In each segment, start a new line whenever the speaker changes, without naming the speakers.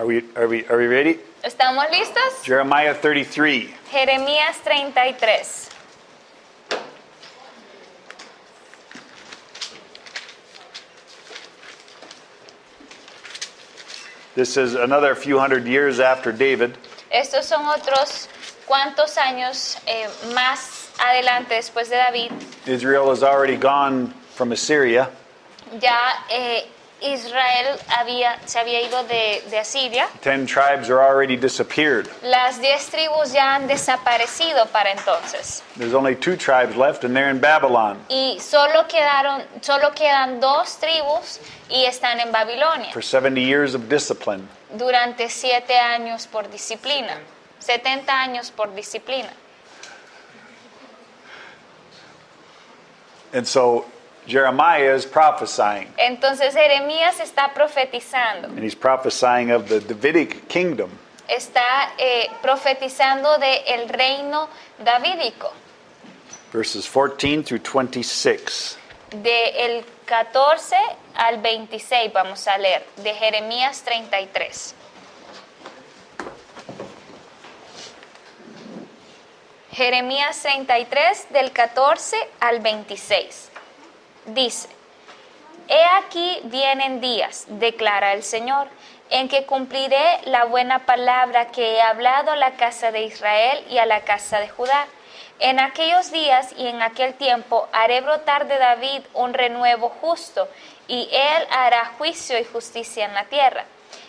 Are we ready?
¿Estamos listos?
Jeremiah 33.
Jeremías 33.
This is another few hundred years after David.
Estos son otros cuantos años más adelante después de David.
Israel has already gone from Assyria.
Ya Israel se había ido de Asiria.
10 tribes are already disappeared.
Las 10 tribus ya han desaparecido para entonces.
There's only 2 tribes left and they're in Babylon.
Y solo quedan 2 tribus y están en Babilonia.
For 70 years of discipline.
Durante 7 años por disciplina. 70 años por disciplina.
And so Jeremiah is prophesying.
Entonces Jeremías está profetizando.
And he's prophesying of the Davidic kingdom.
Está profetizando de el reino davídico.
Verses 14 through 26.
De el 14 al 26 vamos a leer. De Jeremías 33. Jeremías 33 del 14 al 26. Dice, he aquí vienen días, declara el Señor, en que cumpliré la buena palabra que he hablado a la casa de Israel y a la casa de Judá. En aquellos días y en aquel tiempo haré brotar de David un renuevo justo, y él hará juicio y justicia en la tierra.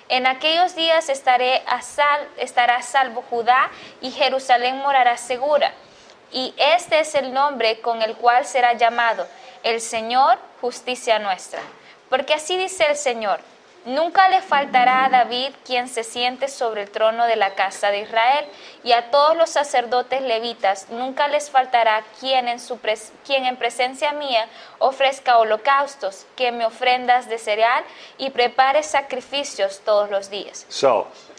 En aquellos días estará a salvo Judá, y Jerusalén morará segura. Y este es el nombre con el cual será llamado: el Señor, justicia nuestra. Porque así dice el Señor: nunca le faltará a David quien se siente sobre el trono de la casa de Israel, y a todos los sacerdotes levitas nunca les faltará quien en presencia mía ofrezca holocaustos, que me ofrendas de cereal y prepare sacrificios todos los días.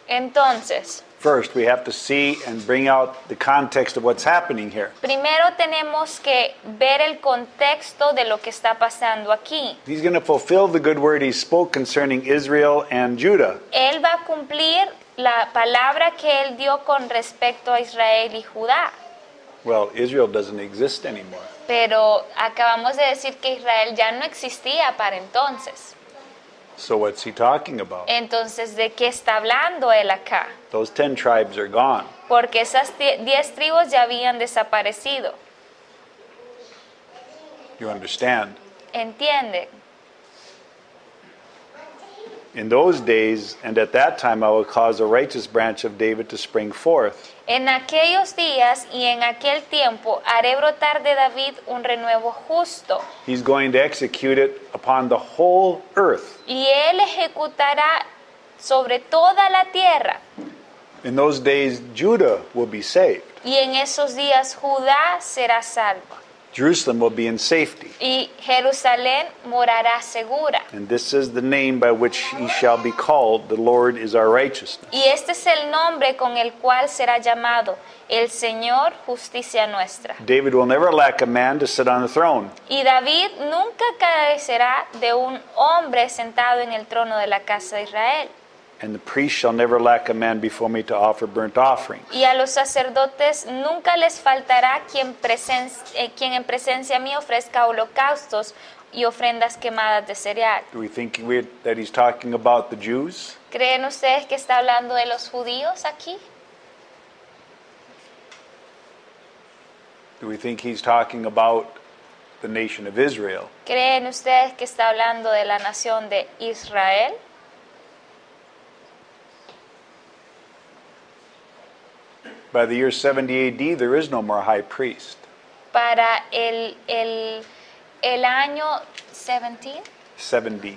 Entonces,
first, we have to see and bring out the context of what's happening here.
Primero tenemos que ver el contexto de lo que está pasando aquí.
He's going to fulfill the good word he spoke concerning Israel and Judah.
Él va a cumplir la palabra que él dio con respecto a Israel y Judá.
Well, Israel doesn't exist anymore.
Pero acabamos de decir que Israel ya no existía para entonces.
So what's he talking about?
Entonces, ¿de qué está hablando él acá?
Those 10 tribes are gone.
Porque esas 10 tribus ya habían desaparecido.
You understand?
¿Entiende?
In those days and at that time I will cause a righteous branch of David to spring forth.
En aquellos días y en aquel tiempo haré brotar de David un renuevo justo.
He's going to execute it upon the whole earth.
Y él ejecutará sobre toda la tierra.
In those days Judah will be saved.
Y en esos días Judá será salvo.
Jerusalem will be in safety.
Y Jerusalén morará segura.
And this is the name by which he shall be called, the Lord is our righteousness.
Y este es el nombre con el cual será llamado: el Señor, justicia nuestra.
David will never lack a man to sit on the throne.
Y David nunca carecerá de un hombre sentado en el trono de la casa de Israel.
And the priest shall never lack a man before me to offer burnt offerings.
Y a los sacerdotes nunca les faltará quien en presencia mía ofrezca holocaustos y ofrendas quemadas de cereal.
Do we think that he's talking about the Jews?
¿Creen ustedes que está hablando de los judíos aquí?
Do we think he's talking about the nation of Israel?
¿Creen ustedes que está hablando de la nación de Israel?
By the year 70 AD, there is no more high priest.
Para el año 17,
70.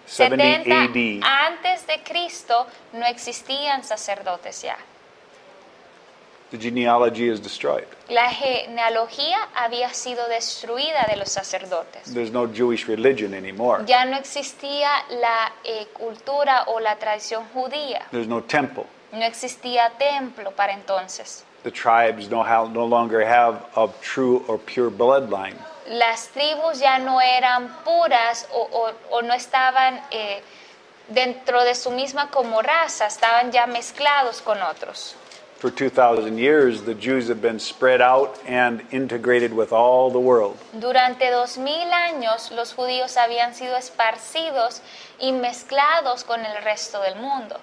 70
AD.
antes de Cristo no existían sacerdotes ya.
The genealogy is destroyed.
La genealogía había sido destruida de los sacerdotes.
There's no Jewish religion anymore.
Ya no existía la cultura o la tradición judía.
There's no temple.
No existía templo para entonces.
The tribes no longer have a true or pure bloodline.
Las tribus ya no eran puras o no estaban dentro de su misma como raza, estaban ya mezclados con otros.
For 2,000 years, the Jews have been spread out and integrated with all the world.
Durante 2000 años los judíos habían sido esparcidos y mezclados con el resto del mundo.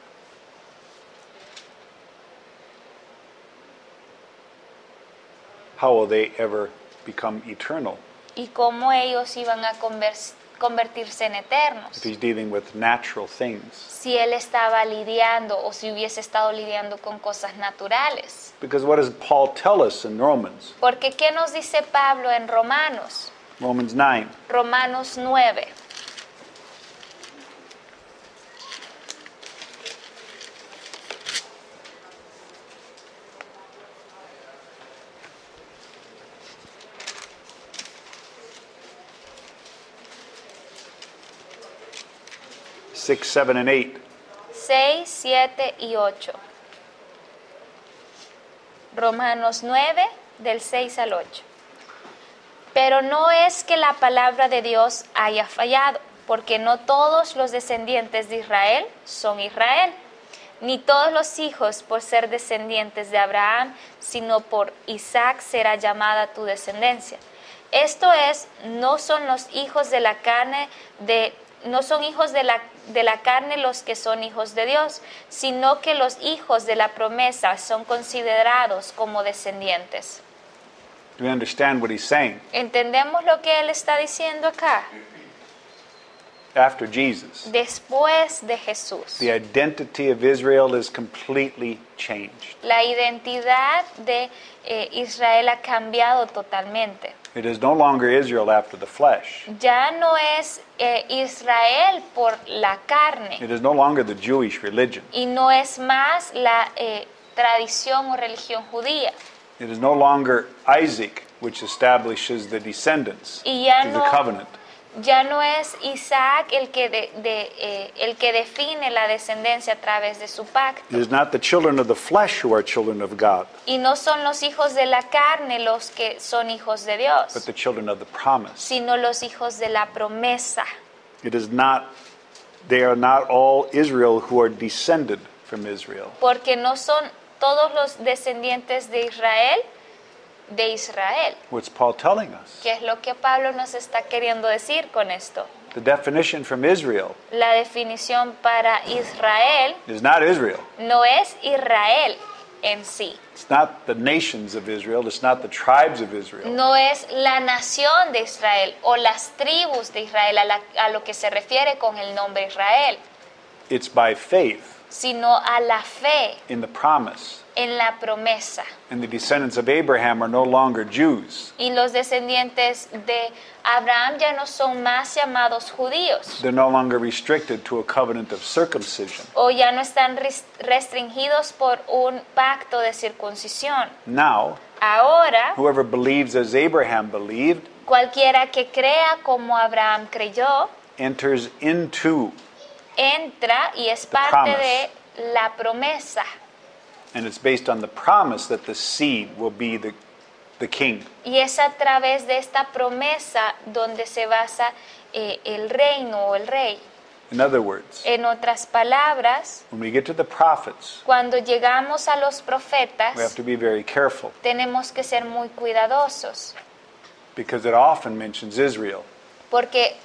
How will they ever become eternal
¿Y cómo ellos iban a convertirse en eternos?
if he's dealing with natural things?
Si él estaba lidiando o si hubiese estado lidiando con cosas naturales.
Because what does Paul tell us in Romans?
Porque ¿qué nos dice Pablo en Romanos?
Romans 9.
Romanos 9.
Six, 7, and 8.
6, 7 y 8. Romanos 9, del 6 al 8. Pero no es que la palabra de Dios haya fallado, porque no todos los descendientes de Israel son Israel, ni todos los hijos por ser descendientes de Abraham, sino por Isaac será llamada tu descendencia. Esto es, no son los hijos de la carne no son hijos de la carne los que son hijos de Dios, sino que los hijos de la promesa son considerados como descendientes.
Do we understand what he's saying?
¿Entendemos lo que él está diciendo acá?
After Jesus,
Después de Jesús,
the identity of Israel is completely changed.
la identidad de Israel ha cambiado totalmente.
It is no longer Israel after the flesh.
Ya no es Israel por la carne
It is no longer the Jewish religion.
y no es más la tradición o religión judía.
It is no longer Isaac, which establishes the descendants
Y ya
through the
no-
covenant.
Ya no es Isaac el que define la descendencia a través de su pacto.
It is not the children of the flesh who are children of God,
Y no son los hijos de la carne los que son hijos de
but
Dios,
the children of the promise.
sino los hijos de la promesa.
It is not, they are not all Israel who are descended from Israel.
Porque no son todos los descendientes de Israel.
What's Paul telling us?
¿Qué es lo que Pablo nos está queriendo decir con esto?
The definition from Israel
La definición para Israel
is not Israel.
no es Israel en sí.
It's not the nations of Israel. It's not the tribes of Israel.
No es la nación de Israel o las tribus de Israel a lo que se refiere con el nombre Israel,
It's by faith
sino a la fe
in the promise.
en la promesa.
And the descendants of Abraham are no longer Jews.
Y los descendientes de Abraham ya no son más llamados judíos
They're no longer restricted to a covenant of circumcision.
o ya no están restringidos por un pacto de circuncisión.
Now,
Ahora,
whoever believes as Abraham believed
cualquiera que crea como Abraham creyó,
enters into,
entra y es
The
parte
promise.
de la promesa.
and it's based on the promise that the seed will be the king.
Y es a través de esta promesa donde se basa el reino o el rey.
In other words,
En otras palabras,
when we get to the prophets,
cuando llegamos a los
we have
profetas,
to be very careful
tenemos que ser muy cuidadosos,
because it often mentions Israel.
porque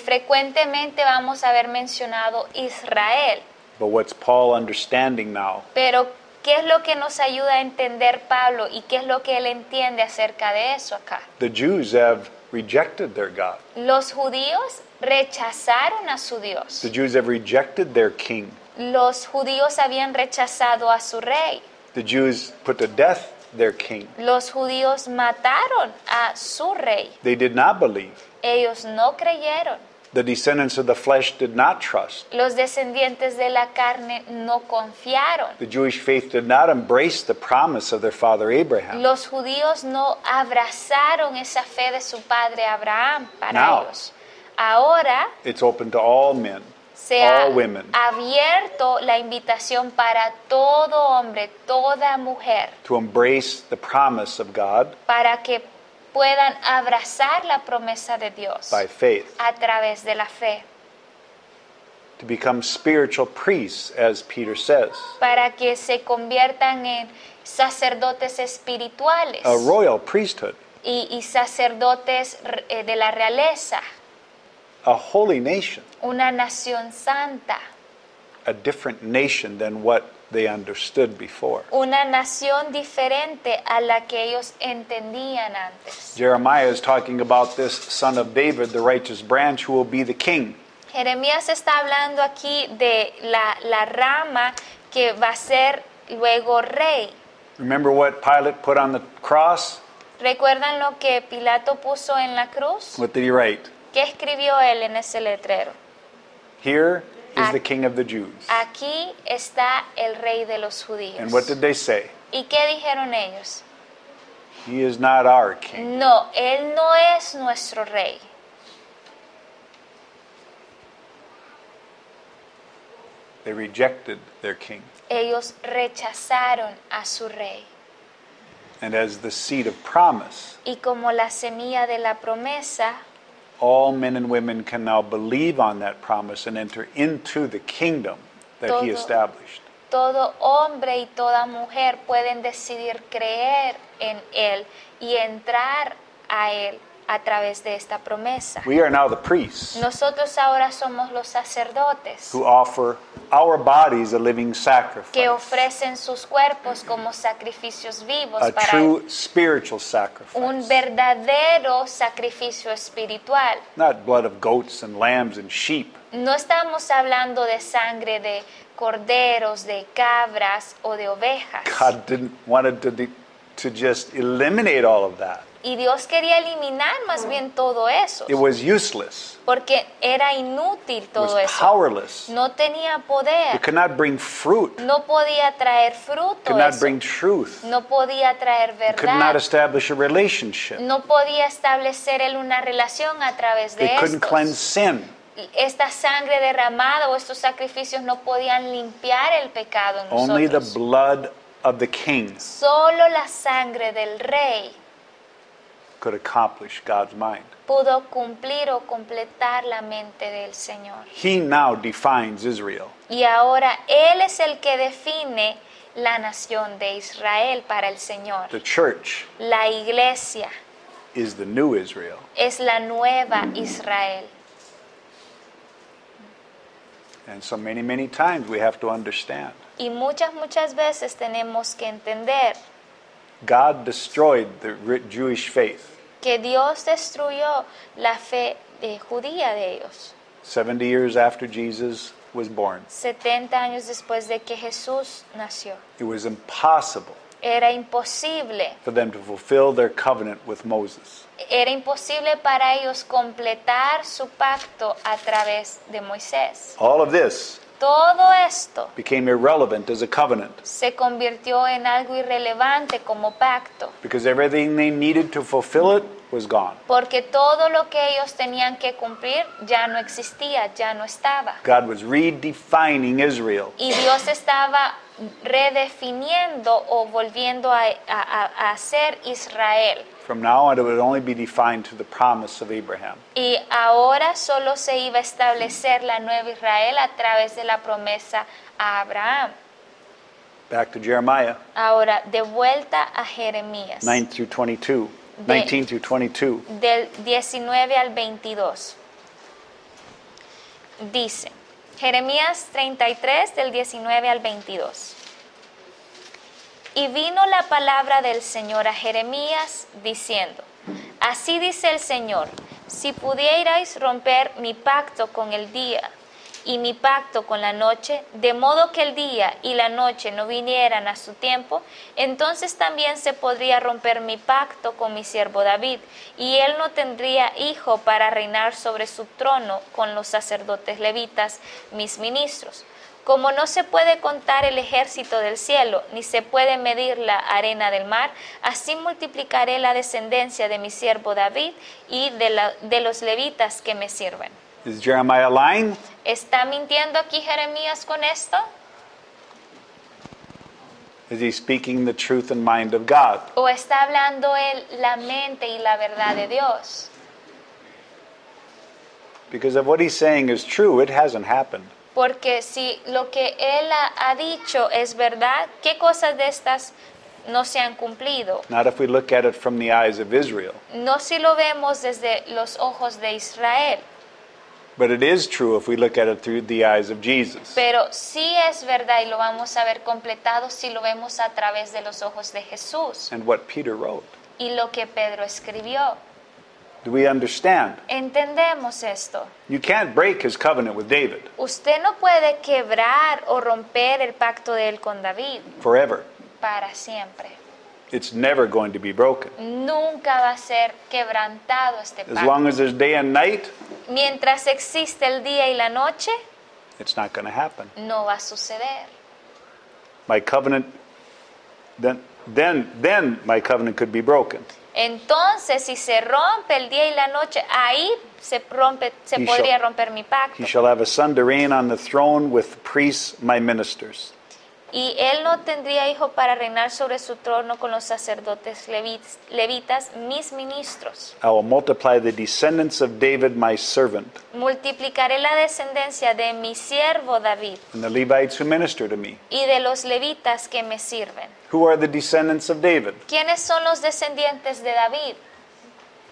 frecuentemente vamos a ver mencionado Israel.
But what's Paul understanding now?
Pero, ¿qué es lo que nos ayuda a entender Pablo y qué es lo que él entiende acerca de eso acá?
The Jews have rejected their God.
Los judíos rechazaron a su Dios.
The Jews have rejected their king.
Los judíos habían rechazado a su rey.
The Jews put to death their king.
Los judíos mataron a su rey.
They did not believe.
Ellos no creyeron.
The descendants of the flesh did not trust.
Los descendientes de la carne no confiaron.
The Jewish faith did not embrace the promise of their father Abraham.
Los judíos no abrazaron esa fe de su padre Abraham para
Now.
ellos. Ahora
It's open to all men,
se ha
all women,
abierto la invitación para todo hombre, toda mujer,
to embrace the promise of God
para que puedan abrazar la promesa de Dios
by faith.
a través de la fe.
to become spiritual priests, as Peter says,
para que se conviertan en sacerdotes espirituales
a royal priesthood,
y sacerdotes de la realeza,
a holy nation,
una nación santa,
a different nation than what they understood before.
una nación diferente a la que ellos entendían antes.
Jeremiah is talking about this son of David, the righteous branch, who will be the king.
Jeremías está hablando aquí de la rama que va a ser luego rey.
Remember what Pilate put on the cross?
¿Recuerdan lo que Pilato puso en la cruz?
What did he write?
¿Qué escribió él en ese letrero?
Here is the king of the Jews.
Aquí está el rey de los judíos.
And what did they say?
¿Y qué dijeron ellos?
He is not our king.
No, él no es nuestro rey.
They rejected their king.
Ellos rechazaron a su rey.
And as the seed of promise,
Y como la semilla de la promesa,
all men and women can now believe on that promise and enter into the kingdom that he
Todo.
established.
todo hombre y toda mujer pueden decidir creer en él y entrar a él a través de esta promesa.
We are now the priests
Nosotros ahora somos los sacerdotes
who offer our bodies a living
que
sacrifice,
ofrecen sus cuerpos como sacrificios vivos
a
para
true spiritual sacrifice.
un verdadero sacrificio espiritual.
Not blood of goats and lambs and sheep,
No estamos hablando de sangre de corderos, de cabras o de ovejas.
God wanted to just eliminate all of that.
Y Dios quería eliminar más bien todo eso,
It was useless.
porque era inútil
It
todo
was
eso.
powerless.
No tenía poder,
It could not bring fruit.
no podía traer
It
fruto
could not
eso,
bring truth.
no podía traer
It could not
verdad,
establish a relationship.
no podía establecer él una relación a través de
They couldn't cleanse
estos.
sin.
Esta sangre derramada o estos sacrificios no podían limpiar el pecado en
Only the
nosotros.
blood of the king
Solo la sangre del rey
could accomplish God's mind.
pudo cumplir o completar la mente del Señor.
He now defines Israel.
Y ahora Él es el que define la nación de Israel para el Señor.
The church
La iglesia
is the new Israel.
es la nueva Israel.
And so many times we have to understand.
Y muchas veces tenemos que entender
God destroyed the Jewish faith
que Dios destruyó la fe judía de ellos
70 years after Jesus was born.
70 años después de que Jesús nació.
It was impossible
Era imposible,
for them to fulfill their covenant with Moses.
era imposible para ellos completar su pacto a través de Moisés.
All of this
Todo esto
became irrelevant as a covenant
se convirtió en algo irrelevante como pacto,
because everything they needed to fulfill it was gone.
porque todo lo que ellos tenían que cumplir ya no existía, ya no estaba.
God was redefining Israel.
Y Dios estaba redefiniendo o volviendo a ser Israel.
From now on, it would only be defined to the promise of Abraham.
Y ahora solo se iba a establecer la nueva Israel a través de la promesa a Abraham.
Back to Jeremiah
Ahora, de vuelta a Jeremías,
9 through 22, 19 through 22.
del 19 al 22. Dice, Jeremías 33, del 19 al 22. Y vino la palabra del Señor a Jeremías diciendo, así dice el Señor, si pudierais romper mi pacto con el día y mi pacto con la noche, de modo que el día y la noche no vinieran a su tiempo, entonces también se podría romper mi pacto con mi siervo David, y él no tendría hijo para reinar sobre su trono con los sacerdotes levitas, mis ministros. Como no se puede contar el ejército del cielo, ni se puede medir la arena del mar, así multiplicaré la descendencia de mi siervo David y de los levitas que me sirven.
Is Jeremiah lying?
¿Está mintiendo aquí Jeremías con esto?
Is he speaking the truth and mind of God?
¿O está hablando él la mente y la verdad de Dios?
Because if what he's saying is true, it hasn't happened.
Porque si lo que Él ha dicho es verdad, ¿qué cosas de estas no se han cumplido?
Not if we look at it from the eyes of Israel.
No si lo vemos desde los ojos de Israel,
But it is true if we look at it through the eyes of Jesus.
pero sí es verdad y lo vamos a ver completado si lo vemos a través de los ojos de Jesús
And what Peter wrote.
y lo que Pedro escribió.
Do we understand?
Entendemos esto.
You can't break his covenant with David
Usted no puede quebrar o romper el pacto de él con David
forever.
para siempre.
It's never going to be broken.
Nunca va a ser quebrantado este
As
pacto.
long as there's day and night,
Mientras existe el día y la noche,
it's not going to happen.
no va a suceder.
My covenant, then my covenant could be broken.
Entonces, si se rompe el día y la noche, ahí se
He
podría
shall-
romper mi pacto.
He shall have a son to reign on the throne with priests, my ministers.
Y él no tendría hijo para reinar sobre su trono con los sacerdotes levitas, mis ministros.
I will multiply the descendants of David, my servant,
Multiplicaré la descendencia de mi siervo David
and the Levites who minister to me.
y de los levitas que me sirven.
Who are the descendants of David?
¿Quiénes son los descendientes de David?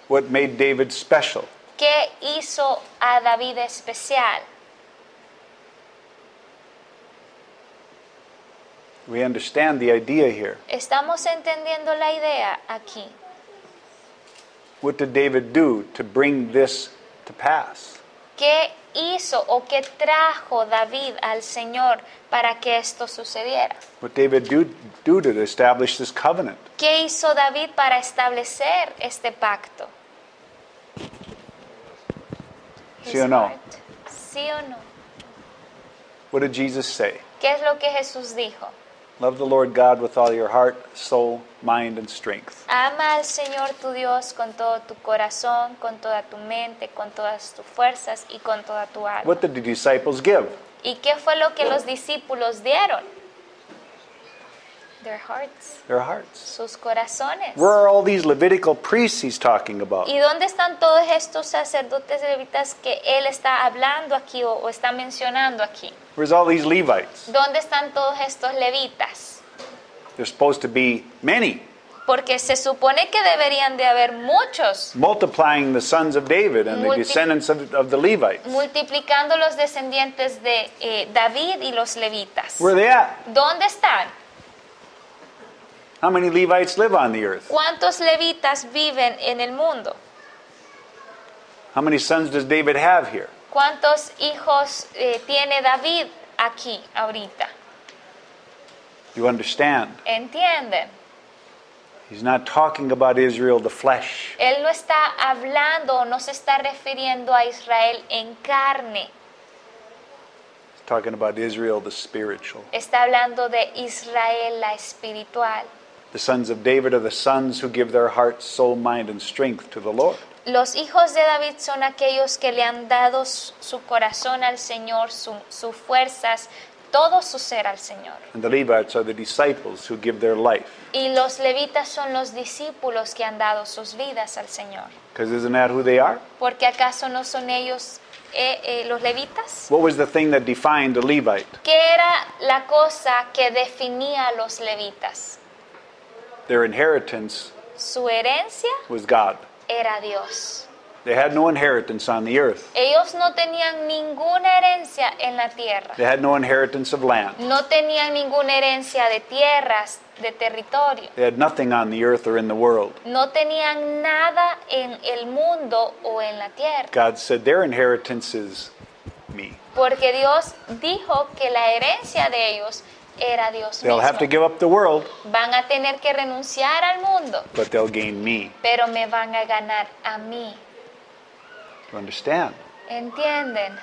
What made David special?
¿Qué hizo a David especial?
We understand the idea here.
Estamos entendiendo la idea aquí.
What did David do to bring this to pass?
¿Qué hizo o qué trajo David al Señor para que esto sucediera?
What David do to establish this covenant?
¿Qué hizo David para establecer este pacto?
¿Sí o no?
¿Sí o no?
What did Jesus say?
¿Qué es lo que Jesús dijo?
Love the Lord God with all your heart, soul, mind, and strength.
Ama al Señor tu Dios con todo tu corazón, con toda tu mente, con todas tus fuerzas y con toda tu alma.
What did the disciples give?
¿Y qué fue lo que los discípulos dieron? Their hearts,
Their hearts.
sus corazones.
Where are all these Levitical priests he's talking about?
¿Y dónde están todos estos sacerdotes levitas que él está hablando aquí o está mencionando aquí?
Where's all these Levites?
¿Dónde están todos estos levitas?
There's supposed to be many,
Porque se supone que deberían de haber muchos,
multiplying the sons of David and the
Multi-
descendants of the Levites.
multiplicando los descendientes de David y los levitas.
Where are they at?
¿Dónde están?
How many Levites live on the earth?
¿Cuántos levitas viven en el mundo?
How many sons does David have here?
¿Cuántos hijos tiene David aquí ahorita?
You understand?
¿Entienden?
He's not talking about Israel, the flesh.
Él no está hablando o no se está refiriendo a Israel en carne.
He's talking about Israel, the spiritual.
Está hablando de Israel, la espiritual.
The sons of David are the sons who give their heart, soul, mind, and strength to the Lord.
Los hijos de David son aquellos que le han dado su corazón al Señor, sus fuerzas, todo su ser al Señor.
And the Levites are the disciples who give their life.
Y los levitas son los discípulos que han dado sus vidas al Señor.
Because isn't that who they are?
¿Porque acaso no son ellos los levitas?
What was the thing that defined a Levite?
¿Qué era la cosa que definía a los levitas?
Their inheritance
Su herencia
was God.
era Dios.
They had no inheritance on the earth.
Ellos no tenían ninguna herencia en la tierra.
They had no inheritance of land.
No tenían ninguna herencia de tierras, de territorio.
They had nothing on the earth or in the world.
No tenían nada en el mundo o en la tierra.
God said their inheritance is me.
Porque Dios dijo que la herencia de ellos era Dios
They'll have to
mismo.
give up the world,
Van a tener que renunciar al mundo,
but they'll gain me.
pero me van a ganar a mí.
You understand?
¿Entienden?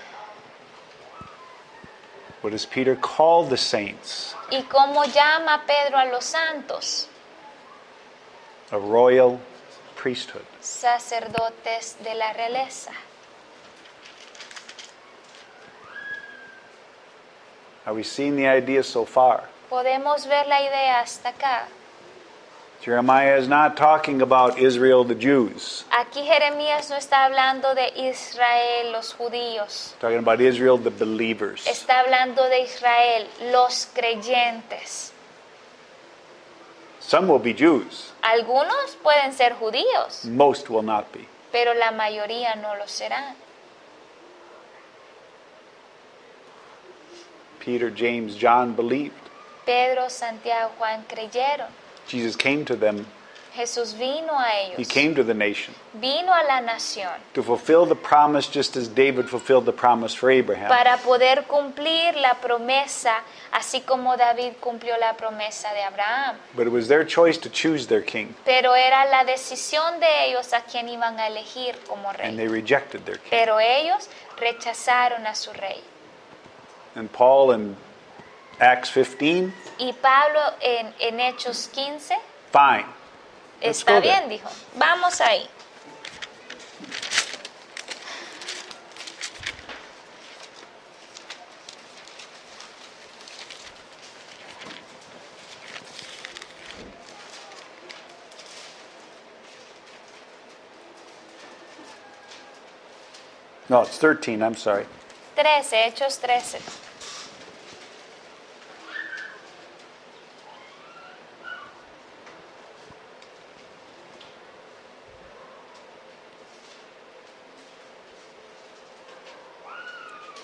What does Peter call the saints?
¿Y cómo llama Pedro a los santos?
A royal priesthood.
Sacerdotes de la realeza.
Are we seeing the idea so far?
Podemos ver la idea hasta acá.
Jeremiah is not talking about Israel, the Jews.
Aquí Jeremías no está hablando de Israel, los judíos.
He's talking about Israel, the believers.
Está hablando de Israel, los creyentes.
Some will be Jews.
Algunos pueden ser judíos,
Most will not be.
pero la mayoría no lo serán.
Peter, James, John believed.
Pedro, Santiago, Juan creyeron.
Jesus came to them.
Jesús vino a
He
ellos,
came to the nation
vino a la nación
to fulfill the promise just as David fulfilled the promise for Abraham.
para poder cumplir la promesa, así como David cumplió la promesa de Abraham.
But it was their choice to choose their king,
Pero era la decisión de ellos a quien iban a elegir como
and
rey.
they rejected their king.
Pero ellos rechazaron a su rey.
And Paul in Acts 15,
Y Pablo en Hechos 15,
fine. Let's
está
go there.
bien, dijo, vamos ahí.
No, it's 13, I'm sorry.
13, Hechos 13.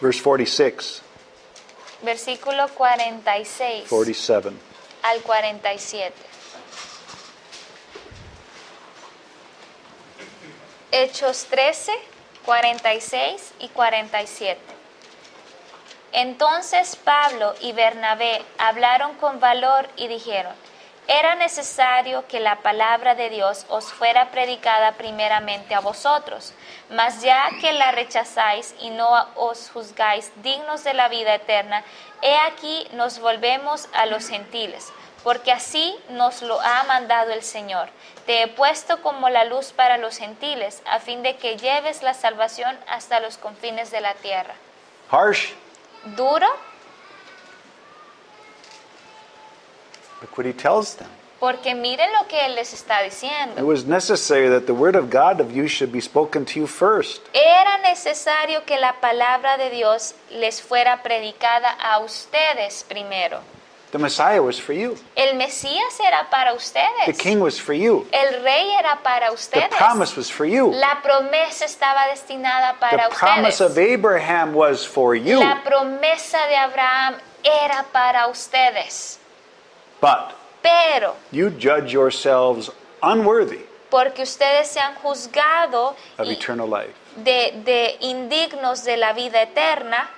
Verse 46,
Versículo 46
47.
al 47. Hechos 13, 46 y 47. Entonces Pablo y Bernabé hablaron con valor y dijeron: era necesario que la palabra de Dios os fuera predicada primeramente a vosotros, mas ya que la rechazáis y no os juzgáis dignos de la vida eterna, he aquí nos volvemos a los gentiles, porque así nos lo ha mandado el Señor. Te he puesto como la luz para los gentiles, a fin de que lleves la salvación hasta los confines de la tierra.
Harsh.
Duro,
Look what he tells them.
porque miren lo que él les está
It
diciendo.
was necessary that the word of God of you should be spoken to you first.
Era necesario que la palabra de Dios les fuera predicada a ustedes primero.
The Messiah was for you.
El Mesías era para
The
ustedes.
king was for you.
El rey era para
The
ustedes.
promise was for you.
La promesa estaba destinada para
The promise of
ustedes.
Abraham was for you.
La promesa de Abraham era para ustedes.
But
Pero
you judge yourselves unworthy
porque ustedes se han juzgado
of eternal life.
de indignos de la vida eterna,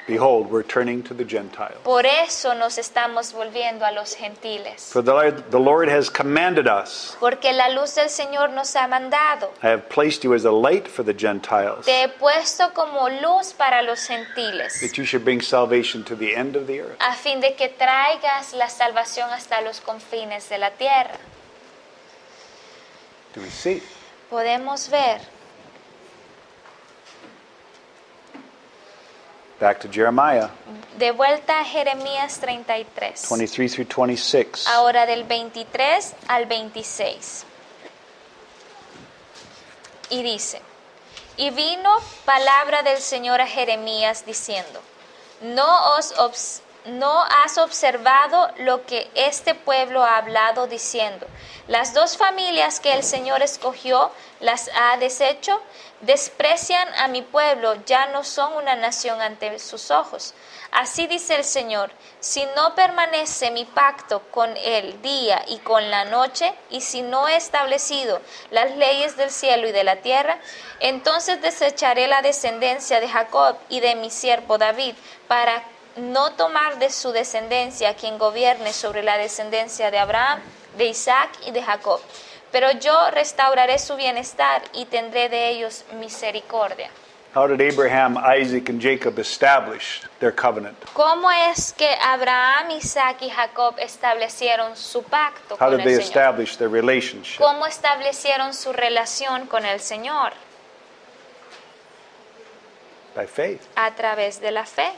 Behold, we're turning to the Gentiles.
por eso nos estamos volviendo a los gentiles.
For the Lord has commanded us.
Porque la luz del Señor nos ha mandado.
I have placed you as a light for the Gentiles,
Te he puesto como luz para los gentiles,
that you should bring salvation to the end of the earth.
a fin de que traigas la salvación hasta los confines de la tierra.
Do we see?
Podemos ver,
Back to Jeremiah
de vuelta a Jeremías 33,
23 through 26.
ahora del 23 al 26. Y dice: y vino palabra del Señor a Jeremías diciendo: ¿No has observado lo que este pueblo ha hablado diciendo? Las dos familias que el Señor escogió las ha deshecho, desprecian a mi pueblo, ya no son una nación ante sus ojos. Así dice el Señor: si no permanece mi pacto con el día y con la noche, y si no he establecido las leyes del cielo y de la tierra, entonces desecharé la descendencia de Jacob y de mi siervo David, para no tomar de su descendencia quien gobierne sobre la descendencia de Abraham, de Isaac y de Jacob. Pero yo restauraré su bienestar y tendré de ellos misericordia.
How did Abraham, Isaac, and Jacob establish their covenant?
¿Cómo es que Abraham, Isaac y Jacob establecieron su pacto
How
con
did they
el Señor?
establish their relationship?
¿Cómo establecieron su relación con el Señor?
By faith.
A través de la fe.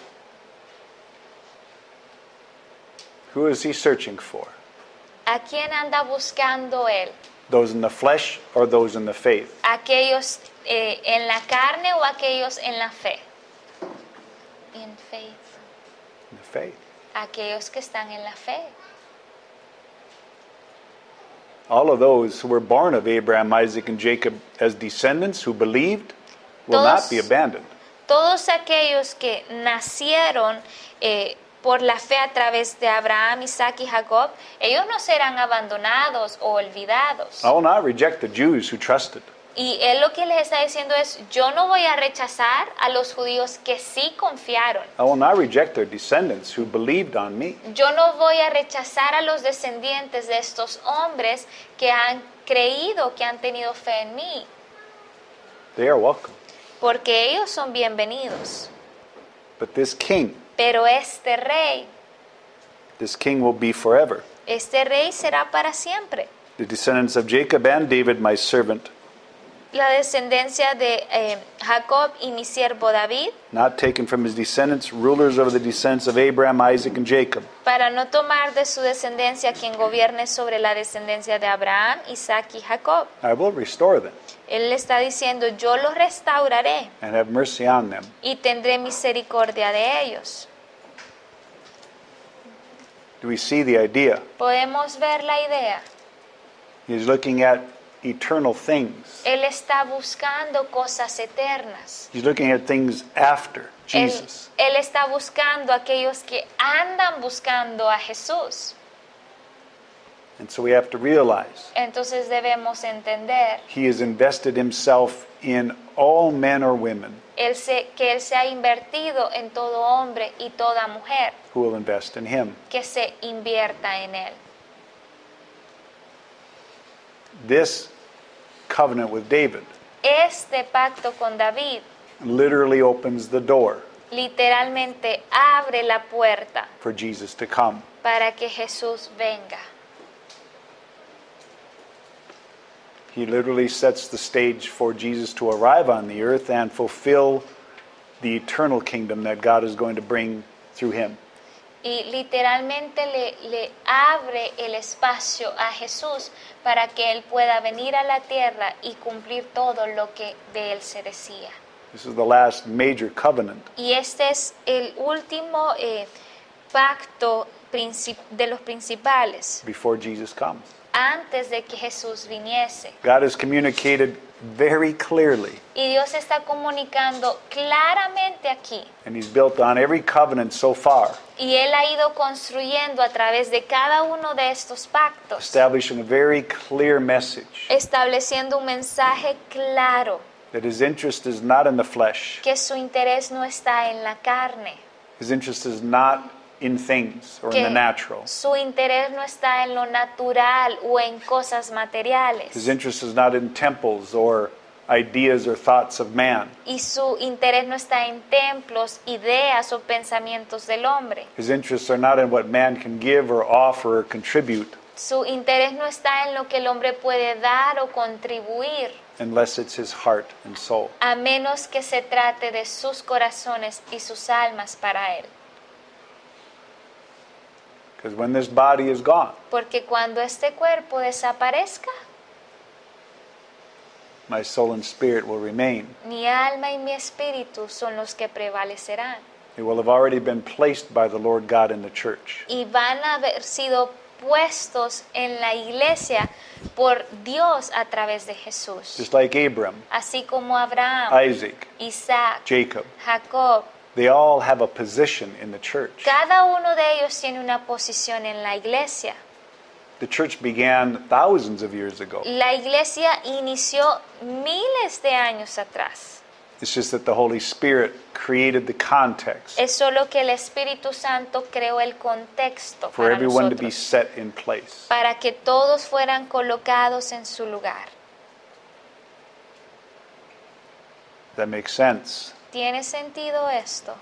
Who is he searching for?
¿A quién anda buscando él?
Those in the flesh or those in the faith?
¿Aquellos en la carne o aquellos en la fe? In faith.
In the faith.
Aquellos que están en la fe.
All of those who were born of Abraham, Isaac, and Jacob as descendants who believed will not be abandoned.
Todos aquellos que nacieron por la fe a través de Abraham, Isaac y Jacob, ellos no serán abandonados o olvidados.
I will not reject the Jews who trusted.
Y él lo que les está diciendo es, yo no voy a rechazar a los judíos que sí confiaron.
I will not reject their descendants who believed on me.
Yo no voy a rechazar a los descendientes de estos hombres que han creído, que han tenido fe en mí,
They are welcome.
porque ellos son bienvenidos.
But this king
Pero este
will be forever.
rey será para siempre.
The descendants of Jacob and David, my servant,
La descendencia de Jacob y mi siervo David,
not taken from his descendants, rulers over the descendants of Abraham, Isaac, and Jacob.
para no tomar de su descendencia quien gobierne sobre la descendencia de Abraham, Isaac y Jacob.
I will restore them
Él le está diciendo, yo los restauraré
and have mercy on them.
y tendré misericordia de ellos.
Do we see the idea?
Podemos ver la idea.
He's looking at eternal things.
Él está buscando cosas eternas.
He's looking at things after Jesus.
Él está buscando a aquellos que andan buscando a Jesús.
And so we have to realize
Entonces debemos entender
he has invested himself in all men or women
que Él se ha invertido en todo hombre y toda mujer
who will invest in him.
que se invierta en Él.
This covenant with David
Este pacto con David
literally opens the door
literalmente abre la puerta
for Jesus to come.
para que Jesús venga.
He literally sets the stage for Jesus to arrive on the earth and fulfill the eternal kingdom that God is going to bring through him.
Y literalmente le abre el espacio a Jesús para que Él pueda venir a la tierra y cumplir todo lo que de Él se decía.
This is the last major covenant
Y este es el último pacto de los principales
before Jesus comes.
antes de que Jesús viniese.
God has communicated very clearly,
Y Dios está comunicando claramente aquí.
and he's built on every covenant so far,
Y Él ha ido construyendo a través de cada uno de estos pactos,
establishing a very clear message
estableciendo un mensaje claro,
that his interest is not in the flesh.
que su interés no está en la carne,
His interest is not in things or in the
que
natural.
su interés no está en lo natural o en cosas
His
materiales,
interest is not in temples or ideas or thoughts of man.
y su interés no está en templos, ideas o pensamientos del hombre.
His interests are not in what man can give or offer or contribute,
Su interés no está en lo que el hombre puede dar o contribuir,
unless it's his heart and soul.
a menos que se trate de sus corazones y sus almas para Él.
Because when this body is gone,
Porque cuando este cuerpo desaparezca,
my soul and spirit will remain.
mi alma y mi espíritu son los que prevalecerán.
It will have already been placed by the Lord God in the church.
Y van a haber sido puestos en la iglesia por Dios a través de Jesús.
Just like Abram,
Así como Abraham,
Isaac,
Isaac,
Jacob,
Jacob,
they all have a position in the church.
cada uno de ellos tiene una posición en la iglesia.
The church began thousands of years ago.
La iglesia inició miles de años atrás.
It's just that the Holy Spirit created the context
Es solo que el Espíritu Santo creó el contexto
for
para
everyone to be
nosotros,
set in place.
para que todos fueran colocados en su lugar.
That makes sense.
¿Tiene sentido esto?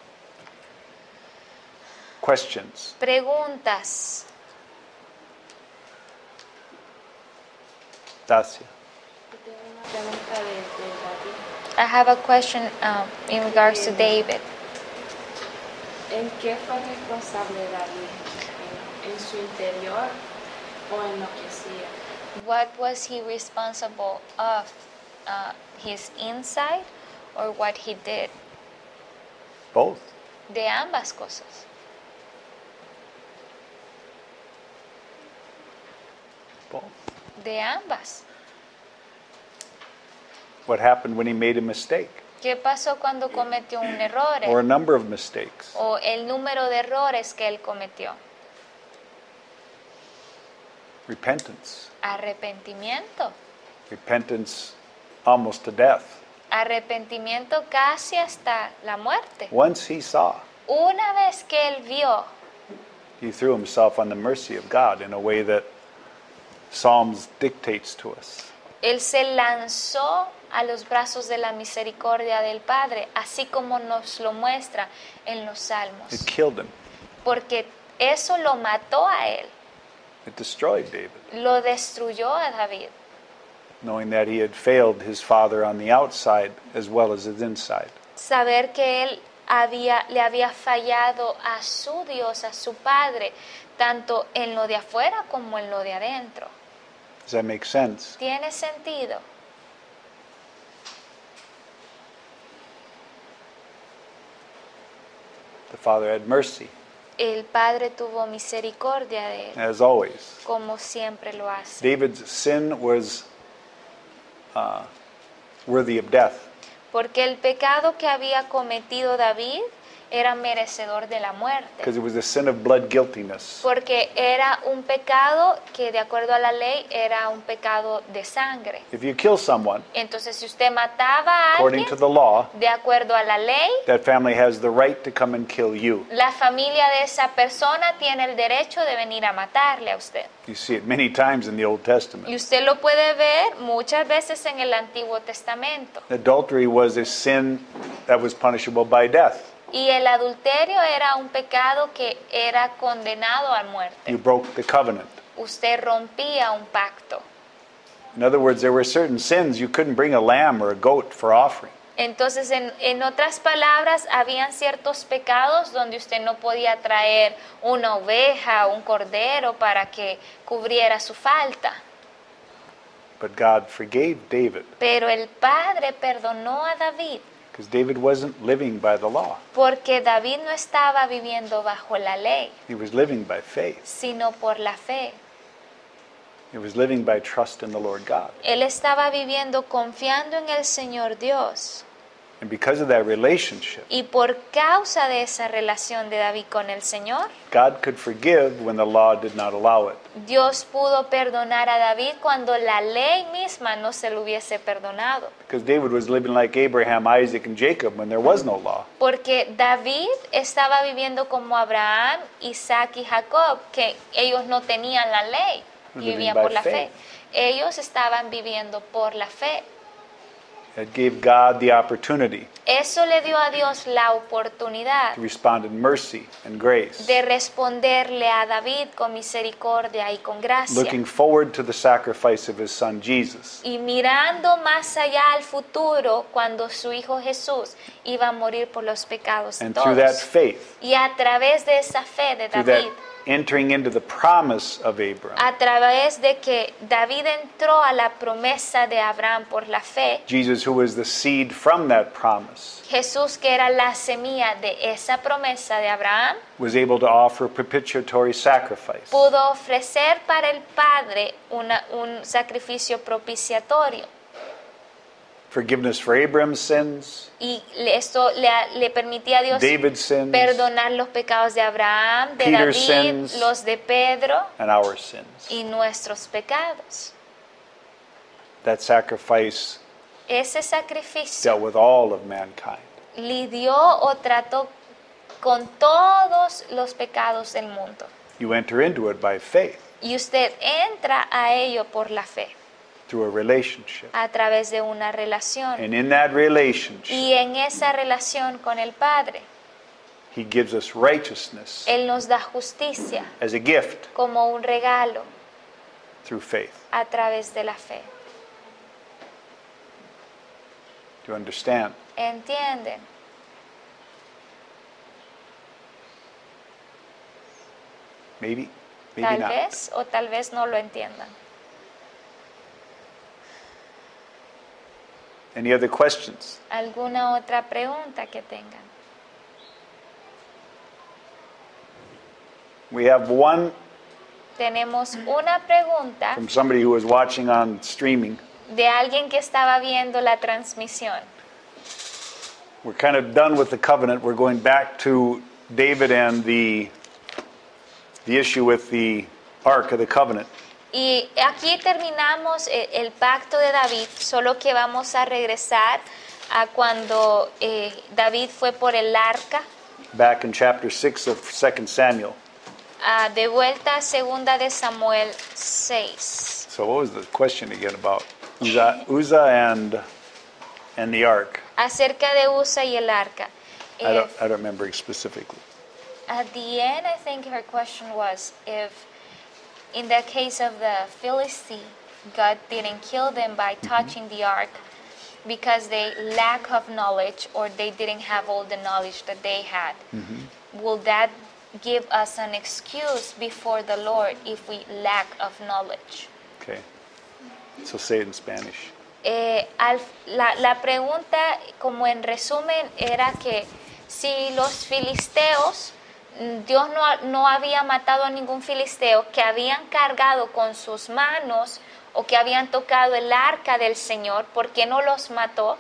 Questions?
Preguntas.
Dacia.
Tengo una pregunta de David.
I have a question in regards to David.
¿En qué fue responsable David? ¿En su interior o en lo que hacía.
What was he responsible of? His inside or what he did?
Both.
De ambas cosas.
Both.
De ambas.
What happened when he made a mistake?
¿Qué pasó cuando cometió un error?
Or a number of mistakes?
O el número de errores que él cometió.
Repentance.
Arrepentimiento.
Repentance almost to death.
Arrepentimiento casi hasta la muerte.
Once he saw,
Una vez que él vio,
he threw himself on the mercy of God in a way that Psalms dictates to us.
él se lanzó a los brazos de la misericordia del Padre, así como nos lo muestra en los Salmos.
It killed him.
Porque eso lo mató a él,
It destroyed David,
lo destruyó a David,
knowing that he had failed his father on the outside as well as his inside.
saber que él le había fallado a su Dios, a su Padre, tanto en lo de afuera como en lo de adentro.
Does that make sense?
¿Tiene sentido?
The father had mercy,
El Padre tuvo misericordia de él,
as always.
como siempre lo hace.
David's sin was worthy of death.
Porque el pecado que había cometido David era merecedor de la muerte.
Because it was a sin of blood guiltiness.
Porque era un pecado que de acuerdo a la ley era un pecado de sangre.
If you kill someone,
Entonces si usted mataba a
according
alguien,
to the law,
de acuerdo a la ley,
that family has the right to come and kill you.
la familia de esa persona tiene el derecho de venir a matarle a usted.
You see it many times in the Old Testament.
Y usted lo puede ver muchas veces en el Antiguo Testamento.
Adultery was a sin that was punishable by death.
Y el adulterio era un pecado que era condenado a muerte.
You broke the covenant.
Usted rompía un pacto.
In other words, there were certain sins you couldn't bring a lamb or a goat for offering.
Entonces, en otras palabras, habían ciertos pecados donde usted no podía traer una oveja o un cordero para que cubriera su falta.
But God forgave David
Pero el Padre perdonó a David
because David wasn't living by the law.
porque David no estaba viviendo bajo la ley,
He was living by faith.
sino por la fe.
He was living by trust in the Lord God.
Él estaba viviendo confiando en el Señor Dios.
And because of that relationship,
Y por causa de esa relación de David con el Señor,
God could forgive when the law did not allow it.
Dios pudo perdonar a David cuando la ley misma no se lo hubiese perdonado.
Because David was living like Abraham, Isaac, and Jacob when there was no law.
Porque David estaba viviendo como Abraham, Isaac y Jacob, que ellos no tenían la ley y
Living
vivían
by
por la fe.
faith.
Ellos estaban viviendo por la fe.
It gave God the opportunity
Eso le dio a Dios la oportunidad
to respond in mercy and grace,
de responderle a David con misericordia y con gracia.
looking forward to the sacrifice of his son Jesus.
Y mirando más allá al futuro, cuando su Hijo Jesús iba a morir por los pecados de
And through that
todos.
faith,
Y a través de esa fe de
through that
David,
entering into the promise of Abraham,
a través de que David entró a la promesa de Abraham por la fe,
Jesus, who was the seed from that promise,
Jesús, que era la semilla de esa promesa de Abraham,
was able to offer propitiatory sacrifice.
pudo ofrecer para el Padre un sacrificio propiciatorio.
Forgiveness for Abraham's sins,
Y esto le permitía a Dios
David's sins,
perdonar los pecados de Abraham, de
Peter's
David,
sins.
los de Pedro
and our sins.
y nuestros pecados.
That sacrifice
Ese sacrificio
dealt with all of mankind.
lidió o trató con todos los pecados del mundo.
You enter into it by faith,
Y usted entra a ello por la fe,
through a relationship.
a través de una relación.
And in that relationship,
Y en esa relación con el Padre,
He gives us righteousness
Él nos da justicia
as a gift
como un regalo
through faith.
a través de la fe.
Do you understand?
¿Entienden?
Maybe Maybe
Tal
not.
vez o tal vez no lo entiendan.
Any other questions?
¿Alguna otra pregunta que tengan?
We have one
Tenemos una pregunta
from somebody who was watching on streaming.
de alguien que estaba viendo la transmisión.
We're kind of done with the covenant. We're going back to David and the issue with the Ark of the Covenant.
Y aquí terminamos el pacto de David, solo que vamos a regresar a cuando David fue por el arca,
Back in chapter 6 of 2 Samuel.
de vuelta a segunda de Samuel 6.
So what was the question again about Uzzah and the Ark?
Acerca de Usa y el arca.
I don't remember specifically.
At the end, I think her question was if, in the case of the Philistine, God didn't kill them by touching the ark because they lack of knowledge or they didn't have all the knowledge that they had. Will that give us an excuse before the Lord if we lack of knowledge?
Okay. So say it in Spanish.
La pregunta, como en resumen, era que si los filisteos, Dios no había matado a ningún filisteo, que habían cargado con sus manos o que habían tocado el arca del Señor, ¿por qué no los mató?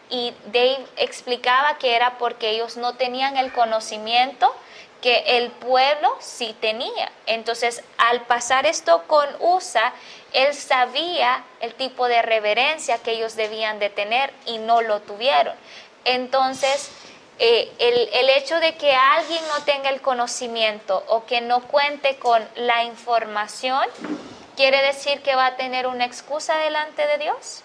Y Dave explicaba que era porque ellos no tenían el conocimiento que el pueblo sí tenía. Entonces, al pasar esto con Usa, él sabía el tipo de reverencia que ellos debían de tener y no lo tuvieron. Entonces, el hecho de que alguien no tenga el conocimiento o que no cuente con la información, ¿quiere decir que va a tener una excusa delante de Dios?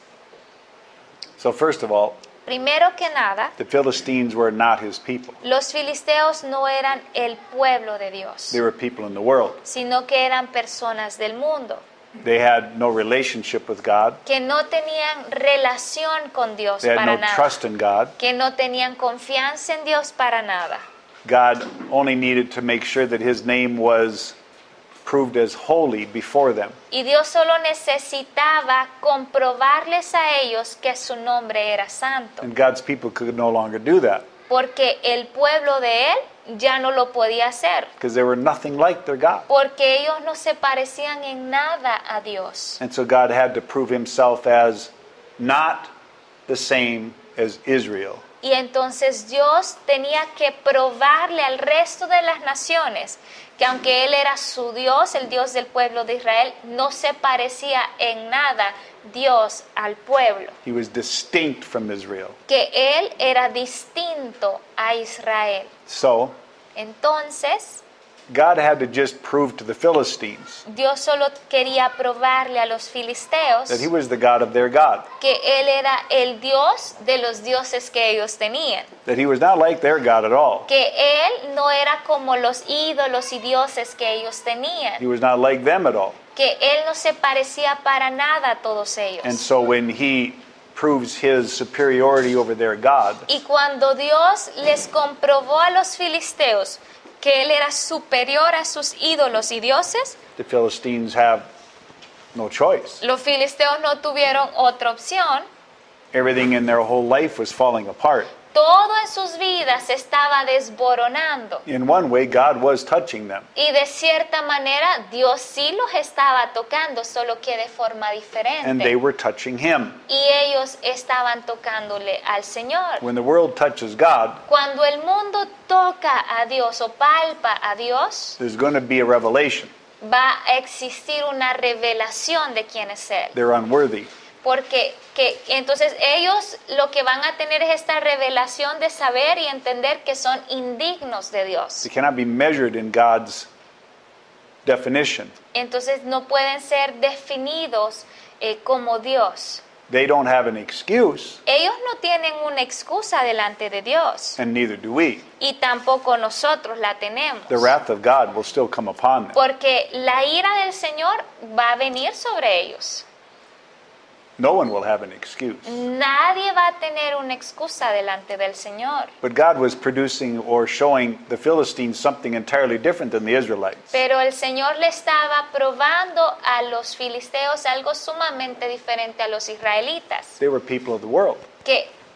So first of all,
Primero que nada,
the Philistines were not his people.
los filisteos no eran el pueblo de Dios,
They were people in the world.
sino que eran personas del mundo,
They had no relationship with God.
que no tenían relación con Dios
They had
para
no
nada,
trust in God.
que no tenían confianza en Dios para nada.
God only needed to make sure that his name was proved as holy before them.
Y Dios solo necesitaba comprobarles a ellos que su nombre era santo,
And God's people could no longer do that
porque el pueblo de Él ya no lo podía hacer,
because they were nothing like their God.
porque ellos no se parecían en nada a Dios.
And so God had to prove himself as not the same as Israel.
Y entonces Dios tenía que probarle al resto de las naciones que aunque Él era su Dios, el Dios del pueblo de Israel, no se parecía en nada Dios al pueblo,
He was distinct from Israel.
que Él era distinto a Israel.
So
Entonces,
God had to just prove to the Philistines
Dios solo quería probarle a los filisteos
that he was the God of their God,
que Él era el Dios de los dioses que ellos tenían,
that he was not like their God at all.
que Él no era como los ídolos y dioses que ellos tenían,
He was not like them at all.
que Él no se parecía para nada a todos ellos.
And so when he proves his superiority over their God,
Y cuando Dios les comprobó a los filisteos que Él era superior a sus ídolos y dioses,
the Philistines have no choice.
los filisteos no tuvieron otra opción.
Everything in their whole life was falling apart.
Todo en sus vidas se estaba desboronando.
In one way, God was touching them.
Y de cierta manera Dios sí los estaba tocando, solo que de forma
And they
diferente.
were touching him.
Y ellos estaban tocándole al Señor.
When the world touches God,
Cuando el mundo toca a Dios o palpa a Dios,
there's going to be a revelation.
va a existir una revelación de quién es Él.
They're unworthy.
Porque entonces ellos lo que van a tener es esta revelación de saber y entender que son indignos de Dios.
They cannot be measured in God's definition.
Entonces no pueden ser definidos como Dios.
They don't have an excuse,
Ellos no tienen una excusa delante de Dios
and neither do we.
y tampoco nosotros la tenemos.
The wrath of God will still come upon them.
Porque la ira del Señor va a venir sobre ellos.
No one will have an excuse.
Nadie va a tener una excusa delante del Señor.
But God was producing or showing the Philistines something entirely different than the Israelites.
Pero el Señor le estaba probando a los filisteos algo sumamente diferente a los israelitas.
They were people of the world.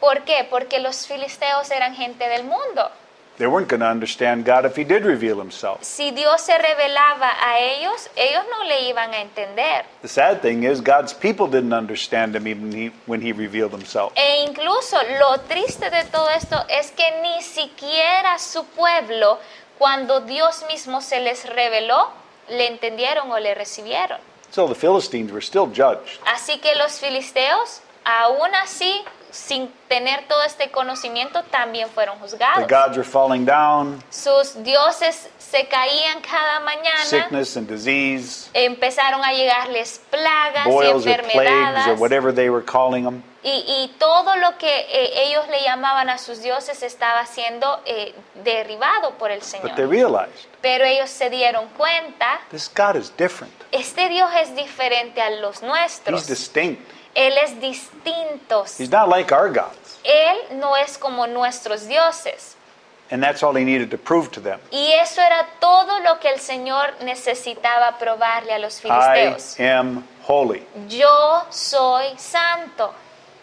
¿Por qué? Porque los filisteos eran gente del mundo.
They weren't going to understand God if He did reveal Himself.
Si Dios se revelaba a ellos, ellos no le iban a entender.
The sad thing is God's people didn't understand Him even when He revealed Himself.
E incluso lo triste de todo esto es que ni siquiera su pueblo, cuando Dios mismo se les reveló, le entendieron o le recibieron.
So the Philistines were still judged.
Así que los filisteos, aún así, sin tener todo este conocimiento, también fueron
The
juzgados.
gods were falling down,
Sus dioses se caían cada mañana.
sickness and disease,
Empezaron a llegarles plagas y
boils or plagues or
enfermedades.
whatever they were calling them.
Y todo lo que ellos le llamaban a sus dioses estaba siendo derribado por el
But they
Señor.
realized
Pero ellos se dieron cuenta,
this God is different.
este Dios es diferente a los
He's
nuestros.
distinct.
Él es distinto.
He's not like our gods.
Él no es como nuestros dioses.
And that's all He needed to prove to them.
Y eso era todo lo que el Señor necesitaba probarle a los
I
filisteos.
am holy.
Yo soy santo.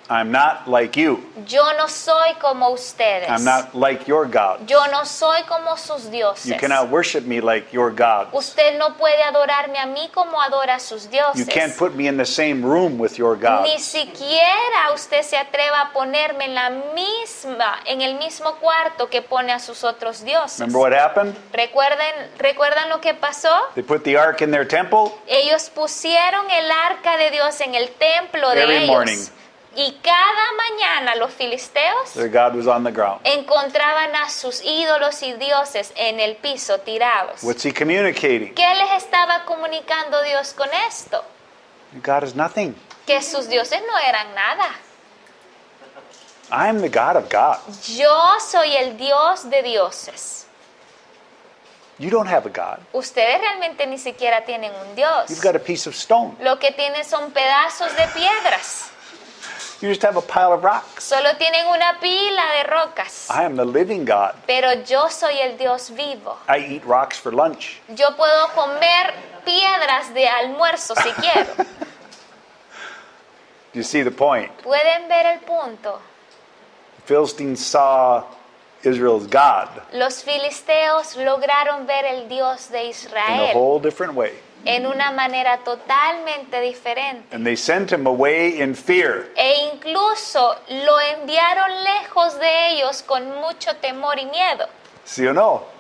I'm not like you.
Yo no soy como ustedes.
I'm not like your God.
Yo no soy como sus
You
dioses.
cannot worship me like your God.
Usted no puede adorarme a mí como adora a sus
You
dioses.
can't put me in the same room with your God.
Ni siquiera usted se atreva a ponerme en el mismo cuarto que pone a sus otros dioses.
Remember what happened?
¿Recuerdan lo que pasó?
They put the ark in their temple.
Ellos pusieron el arca de Dios en el templo de
Every
ellos.
morning.
Y cada mañana los filisteos
Their God was on the ground.
encontraban a sus ídolos y dioses en el piso tirados.
What's He communicating?
¿Qué les estaba comunicando Dios con esto?
God is nothing.
Que sus dioses no eran nada.
I am the God of gods.
Yo soy el Dios de dioses.
You don't have a God.
Ustedes realmente ni siquiera tienen un Dios.
You've got a piece of stone.
Lo que tienen son pedazos de piedras.
You just have a pile of rocks.
Solo tienen una pila de rocas.
I am the living God.
Pero yo soy el Dios vivo.
I eat rocks for lunch.
Yo puedo comer piedras de almuerzo si quiero.
Do you see the point?
¿Pueden ver el punto?
The Philistines saw Israel's God
Los filisteos lograron ver el Dios de
in a
Israel
whole different way.
en una manera totalmente diferente.
And they sent him away in fear.
E incluso lo enviaron lejos de ellos con mucho temor y miedo.
¿Sí o no?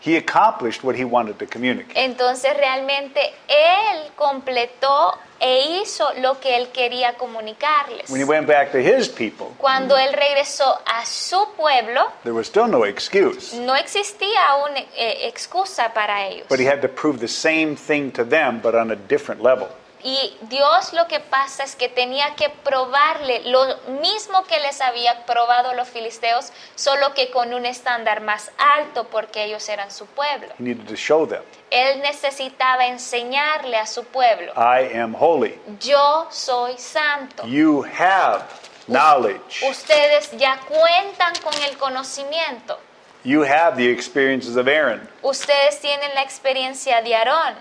He accomplished what he wanted to communicate.
Entonces realmente él completó e hizo lo que él quería comunicarles.
When he went back to his people,
Cuando él regresó a su pueblo,
there was still no excuse.
no existía una excusa para ellos.
But he had to prove the same thing to them, but on a different level.
Y Dios lo que pasa es que tenía que probarle lo mismo que les había probado los filisteos, solo que con un estándar más alto porque ellos eran su pueblo.
He needed to show them,
Él necesitaba enseñarle a su pueblo,
I am holy.
yo soy santo.
You have knowledge.
Ustedes ya cuentan con el conocimiento.
You have the experiences of Aaron.
Ustedes tienen la experiencia de Aarón.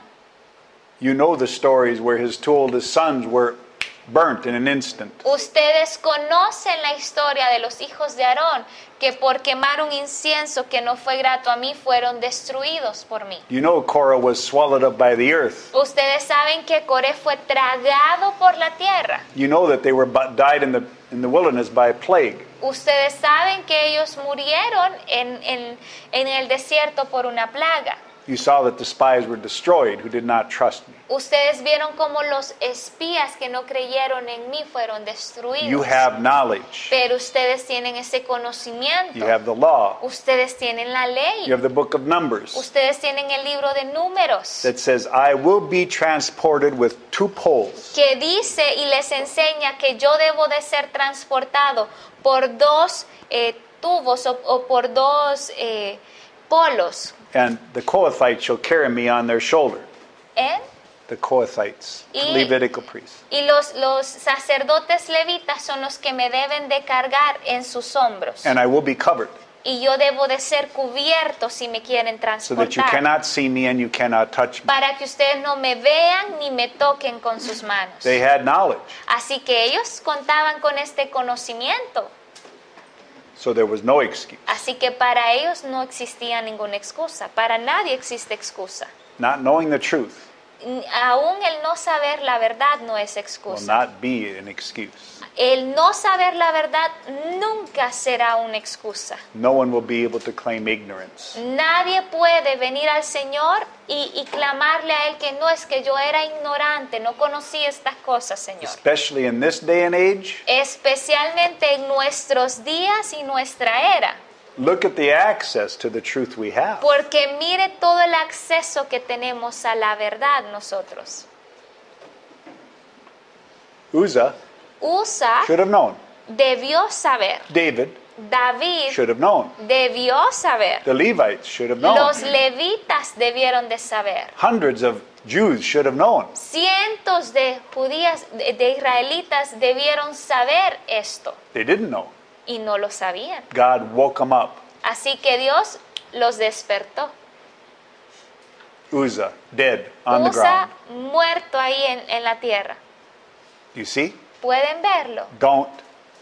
You know the stories where his two oldest sons were burnt in an instant.
Ustedes conocen la historia de los hijos de Aarón, que por quemar un incienso que no fue grato a mí, fueron destruidos por mí.
You know Korah was swallowed up by the earth.
Ustedes saben que Coré fue tragado por la tierra.
You know that they were died in the wilderness by a plague.
Ustedes saben que ellos murieron en el desierto por una plaga.
You saw that the spies were destroyed who did not trust me.
Ustedes vieron cómo los espías que no creyeron en mí fueron destruidos.
You have knowledge.
Pero ustedes tienen ese conocimiento.
You have the law.
Ustedes tienen la ley.
You have the book of Numbers
Ustedes tienen el libro de Números,
that says, I will be transported with two poles.
que dice y les enseña que yo debo de ser transportado por dos tubos o por dos polos.
And the Kohathites shall carry me on their shoulder.
¿Eh?
the Kohathites,
Y-
Levitical priests.
Y los sacerdotes levitas son los que me deben de cargar en sus hombros.
And I will be covered,
Y yo debo de ser cubierto si me quieren
so that you
transportar.
cannot see me and you cannot touch me.
Para que ustedes no me vean ni me toquen con sus manos.
They had knowledge,
Así que ellos contaban con este conocimiento.
so there was no excuse.
Así que para ellos no existía ninguna excusa. Para nadie existe excusa.
Not knowing the truth
Aún el no saber la verdad no es
will
excusa.
not be an excuse.
El no saber la verdad nunca será una excusa.
No one will be able to claim ignorance.
Nadie puede venir al Señor y clamarle a Él que no, es que yo era ignorante, no conocía estas cosas, Señor.
Especially in this day and age,
Especialmente en nuestros días y nuestra era.
look at the access to the truth we have.
Porque mire todo el acceso que tenemos a la verdad nosotros.
Uzzah
Usa
should have known.
debió saber.
David
David
should have known.
debió saber.
The Levites should have known.
Los levitas debieron de saber.
Hundreds of Jews should have known.
Cientos de judías, de israelitas debieron saber esto
They didn't know.
y no lo sabían.
God woke them up.
Así que Dios los despertó.
Uzzah, dead on the
Usa
ground.
muerto ahí en la tierra.
You see?
¿Pueden verlo?
Don't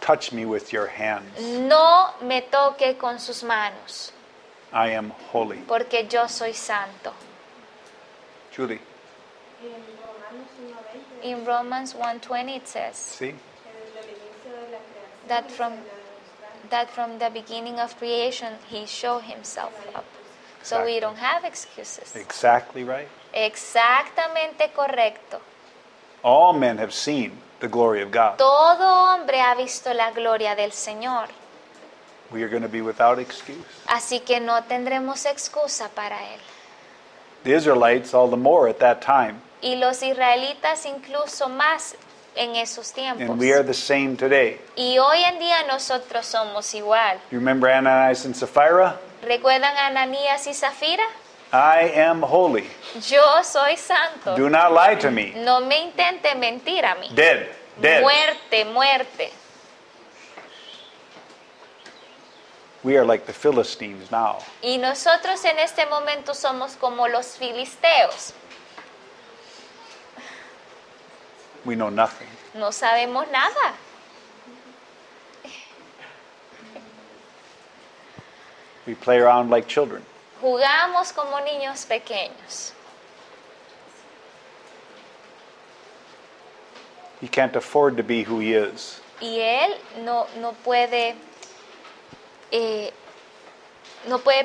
touch me with your hands.
No me toque con sus manos,
I am holy.
porque yo soy santo.
Julie,
En Romanos 1:20,
In Romans 1:20 it says
see?
que desde el inicio de la creación
that
se
from
le demostraron
that from the beginning of creation he showed himself up. So we
Exactly.
don't have excuses.
Exactly right.
Exactamente correcto.
All men have seen the glory of God.
Todo hombre ha visto la gloria del Señor.
We are going to be without excuse.
Así que no tendremos excusa para él.
The Israelites, all the more at that time,
Y los israelitas incluso más en esos tiempos.
and we are the same today.
Y hoy en día nosotros somos igual.
You remember Ananias and Sapphira?
¿Recuerdan a Ananías y Zafira?
I am holy.
Yo soy santo.
Do not lie to me.
No me intente mentir a mí.
Dead. Dead.
Muerte, muerte.
We are like the Philistines now.
Y nosotros en este momento somos como los filisteos.
We know nothing.
No sabemos nada.
We play around like children.
Jugamos como niños pequeños.
He can't afford to be who he is.
Y él no puede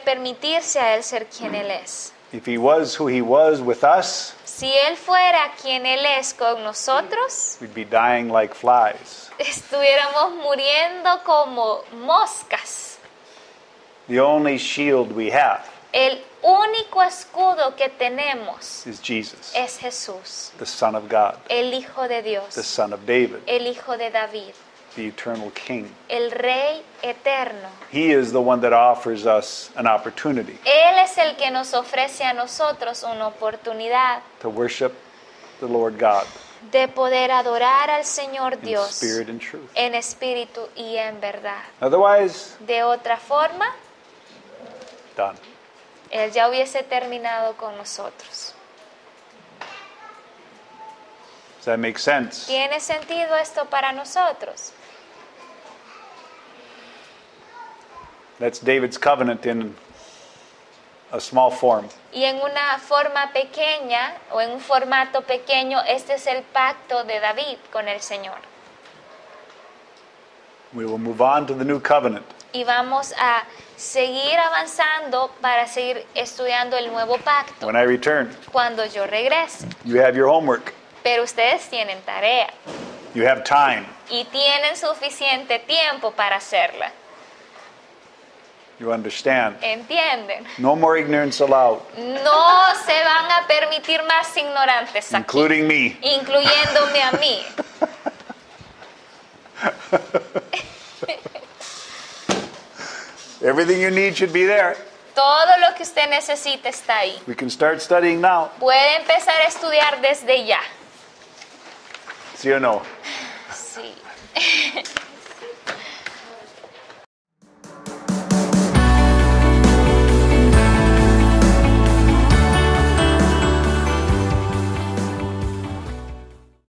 permitirse a él ser quien él es.
If he was who he was with us,
Si él fuera quien él es con nosotros,
we'd be dying like flies.
estuviéramos muriendo como moscas.
The only shield we have
El único escudo que tenemos
is Jesus,
es Jesús,
the Son of God,
el Hijo de
the
Dios,
Son of David,
el Hijo de David,
the eternal King.
el Rey eterno.
He is the one that offers us an opportunity
Él es el que nos ofrece a nosotros una oportunidad
to worship the Lord God
de poder adorar al Señor
in
Dios
spirit and truth.
en espíritu y en verdad.
Otherwise,
De otra forma,
done.
Él ya hubiese terminado con nosotros.
Does that make sense?
¿Tiene sentido esto para nosotros?
That's David's covenant in a small form.
Y en una forma pequeña o en un formato pequeño, este es el pacto de David con el Señor.
We will move on to the new covenant.
Y vamos a seguir avanzando para seguir estudiando el nuevo pacto
When I return,
cuando yo regrese.
you have your homework.
Pero ustedes tienen tarea
You have time.
y tienen suficiente tiempo para hacerla.
You understand?
¿Entienden?
No more ignorance allowed,
No se van a permitir más ignorantes aquí,
including me.
incluyéndome a mí.
Everything you need should be there.
Todo lo que usted necesita está ahí.
We can start studying now.
Puede empezar a estudiar desde ya.
¿Sí o no?
Sí.